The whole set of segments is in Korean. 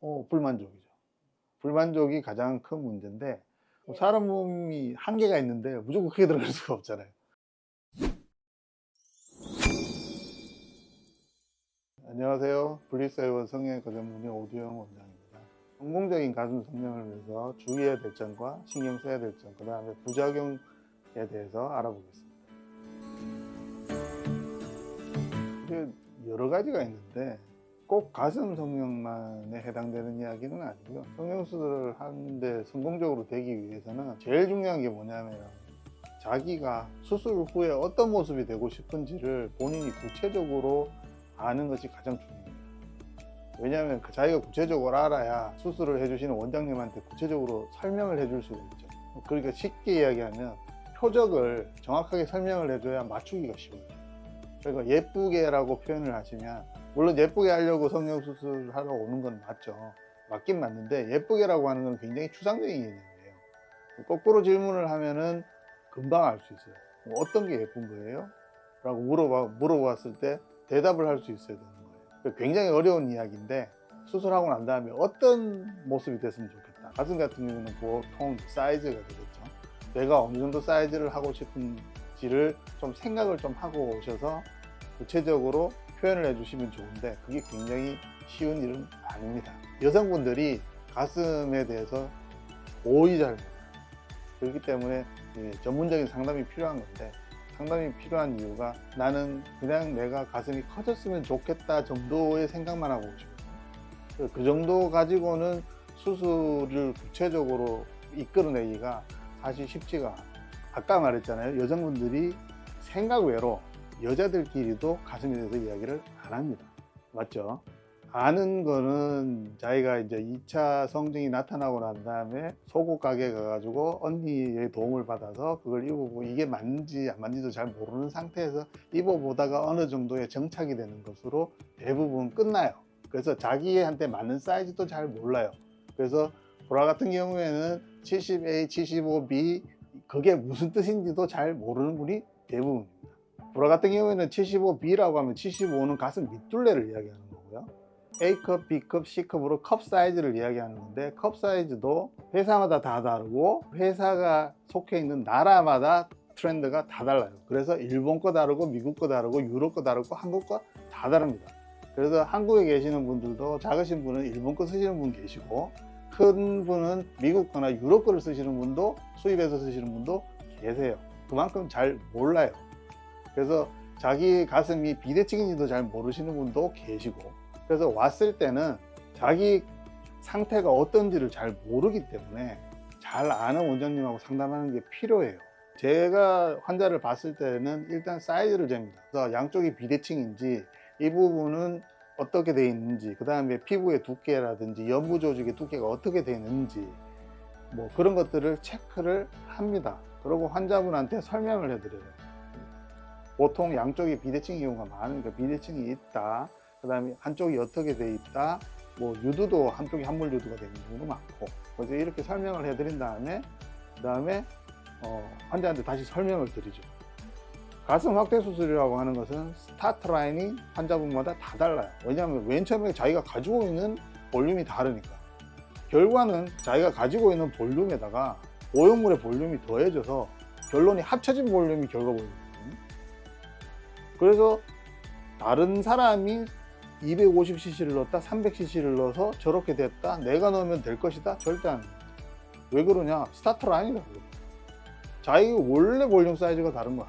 불만족이죠. 불만족이 가장 큰 문제인데 사람 몸이 한계가 있는데 무조건 크게 들어갈 수가 없잖아요. 안녕하세요. 분리사회원 성형외과 전문의 오두영 원장입니다. 성공적인 가슴 성형을 위해서 주의해야 될 점과 신경 써야 될 점, 그 다음에 부작용에 대해서 알아보겠습니다. 이게 여러 가지가 있는데 꼭 가슴 성형만에 해당되는 이야기는 아니고요. 성형수술을 하는데 성공적으로 되기 위해서는 제일 중요한 게 뭐냐면 자기가 수술 후에 어떤 모습이 되고 싶은지를 본인이 구체적으로 아는 것이 가장 중요합니다. 왜냐하면 자기가 구체적으로 알아야 수술을 해주시는 원장님한테 구체적으로 설명을 해줄 수가 있죠. 그러니까 쉽게 이야기하면 표적을 정확하게 설명을 해줘야 맞추기가 쉬워요. 그러니까 예쁘게라고 표현을 하시면, 물론 예쁘게 하려고 성형수술 하러 오는 건 맞죠. 맞긴 맞는데 예쁘게라고 하는 건 굉장히 추상적인 개념이에요. 거꾸로 질문을 하면은 금방 알 수 있어요. 어떤 게 예쁜 거예요? 라고 물어봤을 때 대답을 할 수 있어야 되는 거예요. 굉장히 어려운 이야기인데 수술하고 난 다음에 어떤 모습이 됐으면 좋겠다. 가슴 같은 경우는 보통 사이즈가 되겠죠. 내가 어느 정도 사이즈를 하고 싶은지를 좀 생각을 좀 하고 오셔서 구체적으로 표현을 해주시면 좋은데 그게 굉장히 쉬운 일은 아닙니다. 여성분들이 가슴에 대해서 거의 잘 몰라요. 그렇기 때문에 전문적인 상담이 필요한 건데, 상담이 필요한 이유가 나는 그냥 내가 가슴이 커졌으면 좋겠다 정도의 생각만 하고 오시거든요. 그 정도 가지고는 수술을 구체적으로 이끌어내기가 사실 쉽지가 않아요. 아까 말했잖아요. 여성분들이 생각 외로 여자들끼리도 가슴에 대해서 이야기를 안 합니다. 맞죠? 아는 거는 자기가 이제 2차 성징이 나타나고 난 다음에 속옷 가게 가가지고 언니의 도움을 받아서 그걸 입어보고 이게 맞는지 안 맞는지도 잘 모르는 상태에서 입어보다가 어느 정도의 정착이 되는 것으로 대부분 끝나요. 그래서 자기한테 맞는 사이즈도 잘 몰라요. 그래서 보라 같은 경우에는 70A, 75B 그게 무슨 뜻인지도 잘 모르는 분이 대부분입니다. 보라 같은 경우에는 75B라고 하면 75는 가슴 밑둘레를 이야기하는 거고요. A컵, B컵, C컵으로 컵 사이즈를 이야기하는 건데, 컵 사이즈도 회사마다 다 다르고 회사가 속해 있는 나라마다 트렌드가 다 달라요. 그래서 일본 거 다르고 미국 거 다르고 유럽 거 다르고 한국 거 다 다릅니다. 그래서 한국에 계시는 분들도 작으신 분은 일본 거 쓰시는 분 계시고, 큰 분은 미국 거나 유럽 거를 쓰시는 분도, 수입해서 쓰시는 분도 계세요. 그만큼 잘 몰라요. 그래서 자기 가슴이 비대칭인지도 잘 모르시는 분도 계시고, 그래서 왔을 때는 자기 상태가 어떤지를 잘 모르기 때문에 잘 아는 원장님하고 상담하는 게 필요해요. 제가 환자를 봤을 때는 일단 사이즈를 잽니다. 그래서 양쪽이 비대칭인지, 이 부분은 어떻게 되어 있는지, 그 다음에 피부의 두께라든지 연부 조직의 두께가 어떻게 되어 있는지, 뭐 그런 것들을 체크를 합니다. 그리고 환자분한테 설명을 해드려요. 보통 양쪽이 비대칭인 경우가 많으니까 비대칭이 있다, 그 다음에 한쪽이 어떻게 돼 있다, 뭐 유두도 한쪽이 함몰 유두가 되는 경우도 많고, 그래서 이렇게 설명을 해드린 다음에 환자한테 다시 설명을 드리죠. 가슴 확대 수술이라고 하는 것은 스타트 라인이 환자분마다 다 달라요. 왜냐하면 맨 처음에 자기가 가지고 있는 볼륨이 다르니까. 결과는 자기가 가지고 있는 볼륨에다가 오염물의 볼륨이 더해져서 결론이 합쳐진 볼륨이 결과 볼륨이거든요. 그래서 다른 사람이 250cc를 넣었다 300cc를 넣어서 저렇게 됐다, 내가 넣으면 될 것이다, 절대 안 합니다. 왜 그러냐? 스타트 라인이다. 자기 원래 볼륨 사이즈가 다른 거야.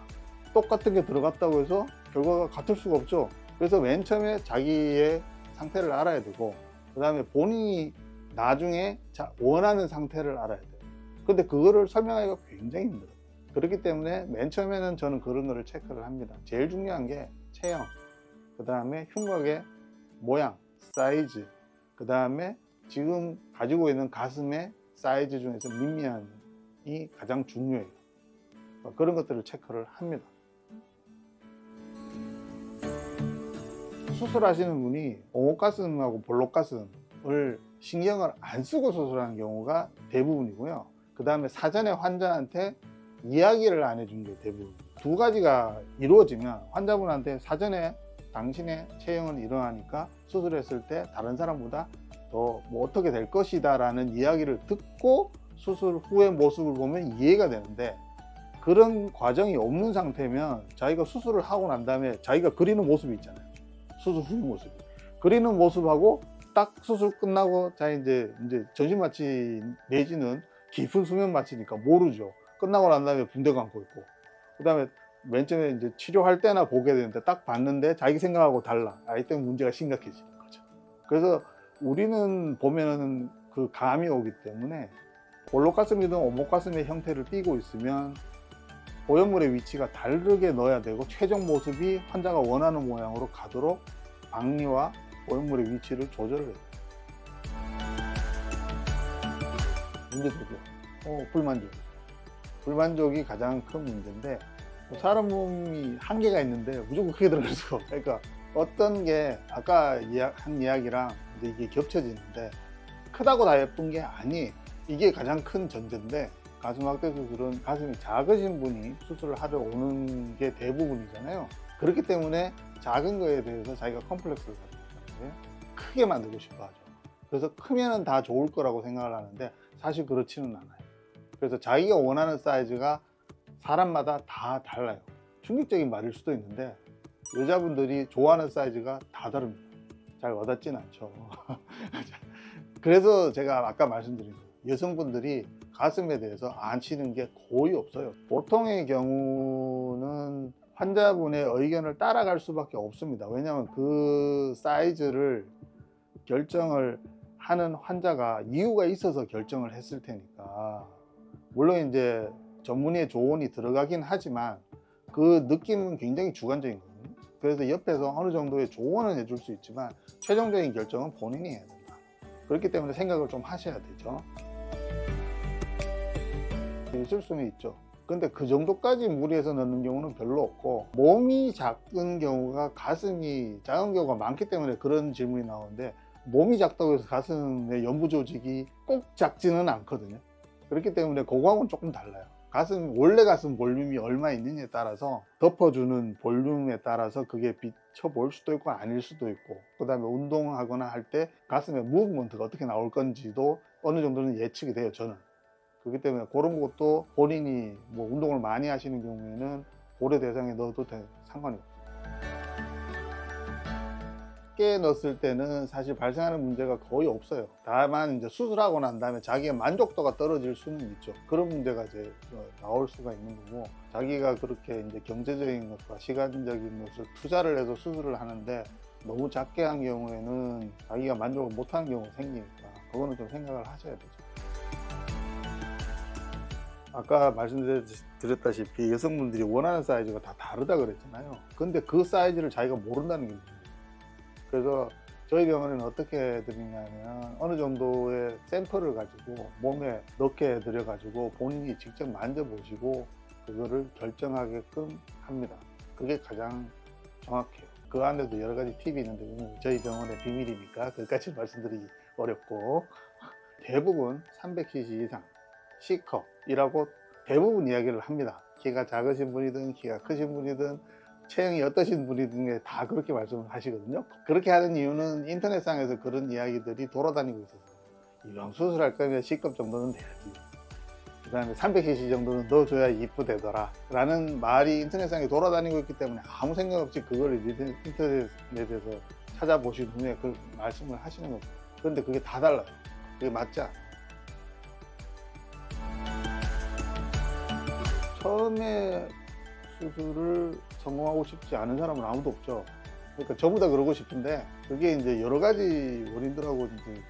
똑같은 게 들어갔다고 해서 결과가 같을 수가 없죠. 그래서 맨 처음에 자기의 상태를 알아야 되고, 그 다음에 본인이 나중에 원하는 상태를 알아야 돼요. 근데 그거를 설명하기가 굉장히 힘들어요. 그렇기 때문에 맨 처음에는 저는 그런 거를 체크를 합니다. 제일 중요한 게 체형, 그 다음에 흉곽의 모양, 사이즈, 그 다음에 지금 가지고 있는 가슴의 사이즈 중에서 밑면이 가장 중요해요. 그런 것들을 체크를 합니다. 수술하시는 분이 오목가슴하고 볼록가슴을 신경을 안 쓰고 수술하는 경우가 대부분이고요. 그 다음에 사전에 환자한테 이야기를 안 해준 게 대부분. 두 가지가 이루어지면 환자분한테 사전에 당신의 체형은 이러하니까 수술했을 때 다른 사람보다 더 뭐 어떻게 될 것이다 라는 이야기를 듣고 수술 후의 모습을 보면 이해가 되는데, 그런 과정이 없는 상태면 자기가 수술을 하고 난 다음에 자기가 그리는 모습이 있잖아요. 수술 후 모습이. 그리는 모습하고 딱 수술 끝나고 자 이제 전신 마취 내지는 깊은 수면 마취니까 모르죠. 끝나고 난 다음에 붕대 감고 있고, 그다음에 맨 처음에 이제 치료할 때나 보게 되는데 딱 봤는데 자기 생각하고 달라. 이때 문제가 심각해지는 거죠. 그래서 우리는 보면은 그 감이 오기 때문에 볼록가슴이든 오목가슴의 형태를 띠고 있으면 오염물의 위치가 다르게 넣어야 되고 최종 모습이 환자가 원하는 모양으로 가도록 박리와 오염물의 위치를 조절을 해요. 문제되죠. 불만족이 가장 큰 문제인데, 사람 몸이 한계가 있는데 무조건 크게 들어갈 수가 없어요. 그러니까 어떤 게 아까 한 이야기랑 이게 겹쳐지는데, 크다고 다 예쁜 게 아니에요. 이게 가장 큰 전제인데, 가슴 확대 수술은 가슴이 작으신 분이 수술을 하러 오는 게 대부분이잖아요. 그렇기 때문에 작은 거에 대해서 자기가 컴플렉스를 가지고 있다는 거예요. 크게 만들고 싶어 하죠. 그래서 크면은 다 좋을 거라고 생각을 하는데 사실 그렇지는 않아요. 그래서 자기가 원하는 사이즈가 사람마다 다 달라요. 충격적인 말일 수도 있는데 여자분들이 좋아하는 사이즈가 다 다릅니다. 잘 와닿지는 않죠. 그래서 제가 아까 말씀드린 거예요. 여성분들이 가슴에 대해서 안 치는 게 거의 없어요. 보통의 경우는 환자분의 의견을 따라갈 수밖에 없습니다. 왜냐하면 그 사이즈를 결정을 하는 환자가 이유가 있어서 결정을 했을 테니까. 물론 이제 전문의의 조언이 들어가긴 하지만 그 느낌은 굉장히 주관적인 거거든요. 그래서 옆에서 어느 정도의 조언은 해줄 수 있지만 최종적인 결정은 본인이 해야 된다. 그렇기 때문에 생각을 좀 하셔야 되죠. 있을 수는 있죠. 근데 그 정도까지 무리해서 넣는 경우는 별로 없고, 몸이 작은 경우가 가슴이 작은 경우가 많기 때문에 그런 질문이 나오는데, 몸이 작다고 해서 가슴의 연부 조직이 꼭 작지는 않거든요. 그렇기 때문에 그거하고는 조금 달라요. 원래 가슴 볼륨이 얼마 있느냐에 따라서 덮어주는 볼륨에 따라서 그게 비쳐 보일 수도 있고 아닐 수도 있고, 그 다음에 운동하거나 할 때 가슴의 무브먼트가 어떻게 나올 건지도 어느 정도는 예측이 돼요, 저는. 그렇기 때문에 그런 것도 본인이 뭐 운동을 많이 하시는 경우에는 고려 대상에 넣어도 상관이 없어요. 작게 넣었을 때는 사실 발생하는 문제가 거의 없어요. 다만 이제 수술하고 난 다음에 자기의 만족도가 떨어질 수는 있죠. 그런 문제가 이제 나올 수가 있는 거고, 자기가 그렇게 이제 경제적인 것과 시간적인 것을 투자를 해서 수술을 하는데 너무 작게 한 경우에는 자기가 만족을 못하는 경우가 생기니까 그거는 좀 생각을 하셔야 되죠. 아까 말씀드렸다시피 여성분들이 원하는 사이즈가 다 다르다 그랬잖아요. 근데 그 사이즈를 자기가 모른다는 게 문제예요. 그래서 저희 병원에는 어떻게 드리냐면 어느 정도의 샘플을 가지고 몸에 넣게 해드려 가지고 본인이 직접 만져보시고 그거를 결정하게끔 합니다. 그게 가장 정확해요. 그 안에도 여러 가지 팁이 있는데 저희 병원의 비밀이니까 그것까지 말씀드리기 어렵고, 대부분 300cc 이상 C컵이라고 대부분 이야기를 합니다. 키가 작으신 분이든 키가 크신 분이든 체형이 어떠신 분이든 다 그렇게 말씀을 하시거든요. 그렇게 하는 이유는 인터넷상에서 그런 이야기들이 돌아다니고 있어서, 이왕 수술할 거면 C컵 정도는 돼야지, 그 다음에 300cc 정도는 넣어줘야 이쁘되더라 라는 말이 인터넷상에 돌아다니고 있기 때문에 아무 생각 없이 그걸 인터넷에서 찾아보신 후에 그 말씀을 하시는 거죠. 그런데 그게 다 달라요. 그게 맞지 않아요. 처음에 수술을 성공하고 싶지 않은 사람은 아무도 없죠. 그러니까 전부 다 그러고 싶은데 그게 이제 여러 가지 원인들하고 이제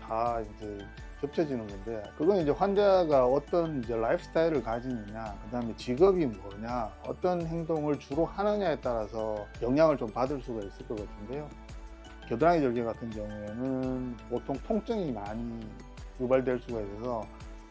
다 이제 겹쳐지는 건데, 그건 이제 환자가 어떤 이제 라이프스타일을 가지느냐, 그 다음에 직업이 뭐냐, 어떤 행동을 주로 하느냐에 따라서 영향을 좀 받을 수가 있을 것 같은데요. 겨드랑이 절개 같은 경우에는 보통 통증이 많이 유발될 수가 있어서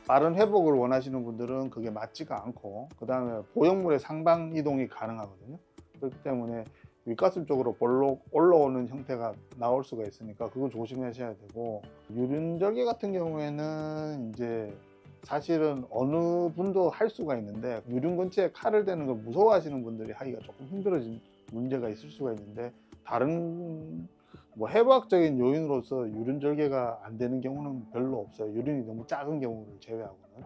빠른 회복을 원하시는 분들은 그게 맞지가 않고, 그 다음에 보형물의 상방 이동이 가능하거든요. 그렇기 때문에 윗가슴 쪽으로 볼록 올라오는 형태가 나올 수가 있으니까 그거 조심하셔야 되고, 유륜절개 같은 경우에는 이제 사실은 어느 분도 할 수가 있는데 유륜 근처에 칼을 대는 걸 무서워하시는 분들이 하기가 조금 힘들어진 문제가 있을 수가 있는데, 다른 뭐 해부학적인 요인으로서 유륜절개가 안 되는 경우는 별로 없어요. 유륜이 너무 작은 경우를 제외하고는.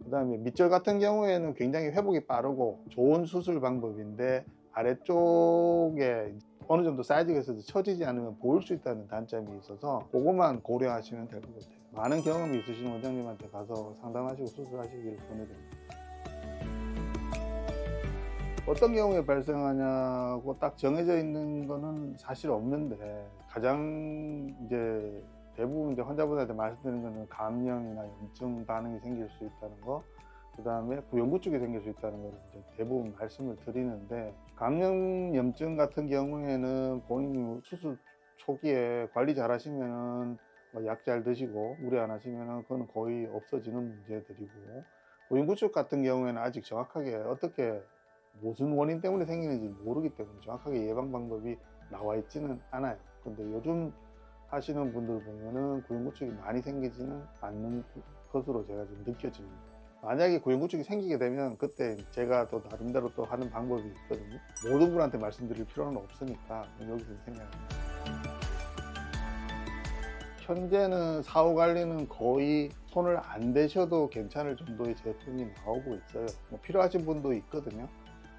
그 다음에 밑절 같은 경우에는 굉장히 회복이 빠르고 좋은 수술 방법인데 아래쪽에 어느 정도 사이즈가 있어서 처지지 않으면 보일 수 있다는 단점이 있어서 그것만 고려하시면 될 것 같아요. 많은 경험이 있으신 원장님한테 가서 상담하시고 수술하시기를 권해드립니다. 어떤 경우에 발생하냐고 딱 정해져 있는 거는 사실 없는데, 가장 이제 대부분 이제 환자분한테 말씀드리는 거는 감염이나 염증 반응이 생길 수 있다는 거, 그 다음에 구연구축이 생길 수 있다는 걸 이제 대부분 말씀을 드리는데, 감염 염증 같은 경우에는 본인이 수술 초기에 관리 잘 하시면은 약 잘 드시고 무리 안 하시면은 그건 거의 없어지는 문제들이고, 구연구축 같은 경우에는 아직 정확하게 어떻게 무슨 원인 때문에 생기는지 모르기 때문에 정확하게 예방 방법이 나와 있지는 않아요. 근데 요즘 하시는 분들 보면은 구연구축이 많이 생기지는 않는 것으로 제가 좀 느껴집니다. 만약에 구연구축이 생기게 되면 그때 제가 또 나름대로 또 하는 방법이 있거든요. 모든 분한테 말씀드릴 필요는 없으니까 여기서 생각합니다. 현재는 사후 관리는 거의 손을 안 대셔도 괜찮을 정도의 제품이 나오고 있어요. 뭐 필요하신 분도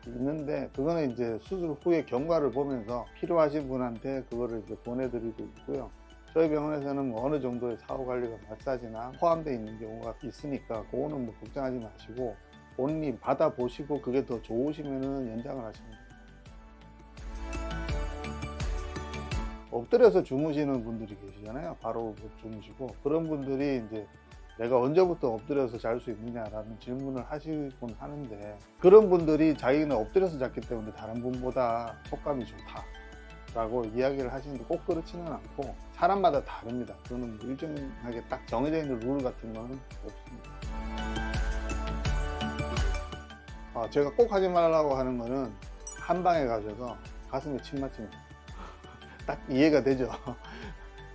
있는데 그거는 이제 수술 후에 경과를 보면서 필요하신 분한테 그거를 이제 보내드리고 있고요. 저희 병원에서는 뭐 어느 정도의 사후 관리가 마사지나 포함되어 있는 경우가 있으니까 그거는 뭐 걱정하지 마시고 본인이 받아보시고 그게 더 좋으시면은 연장을 하시면 돼요. 엎드려서 주무시는 분들이 계시잖아요. 바로 주무시고, 그런 분들이 이제 내가 언제부터 엎드려서 잘 수 있느냐라는 질문을 하시곤 하는데, 그런 분들이 자기는 엎드려서 잤기 때문에 다른 분보다 촉감이 좋다 라고 이야기를 하시는데 꼭 그렇지는 않고 사람마다 다릅니다. 그거는 뭐 일정하게 딱 정해져 있는 룰 같은 거는 없습니다. 제가 꼭 하지 말라고 하는 거는 한방에 가셔서 가슴에 침 맞히는 거예요. 딱 이해가 되죠.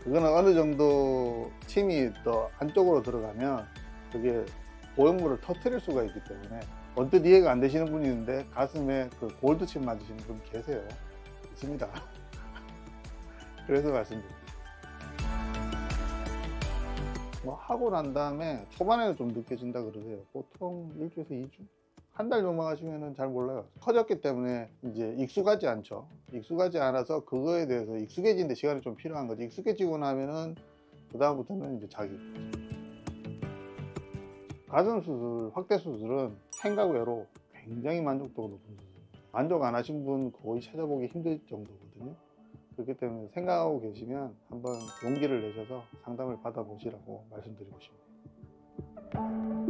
그거는 어느 정도 침이 더 안쪽으로 들어가면 그게 보형물을 터뜨릴 수가 있기 때문에, 언뜻 이해가 안 되시는 분이 있는데 가슴에 그 골드침 맞으시는 분 계세요. 있습니다. 그래서 말씀드립니다. 뭐 하고 난 다음에 초반에는 좀 느껴진다 그러세요. 보통 일주에서 2주? 한 달 넘어가시면은 잘 몰라요. 커졌기 때문에 이제 익숙하지 않죠. 익숙하지 않아서 그거에 대해서 익숙해지는데 시간이 좀 필요한 거지. 익숙해지고 나면은 그 다음부터는 이제 자기. 가슴 수술, 확대 수술은 생각 외로 굉장히 만족도가 높은 수술입니다. 만족 안 하신 분 거의 찾아보기 힘들 정도거든요. 그렇기 때문에 생각하고 계시면 한번 용기를 내셔서 상담을 받아보시라고 말씀드리고 싶습니다.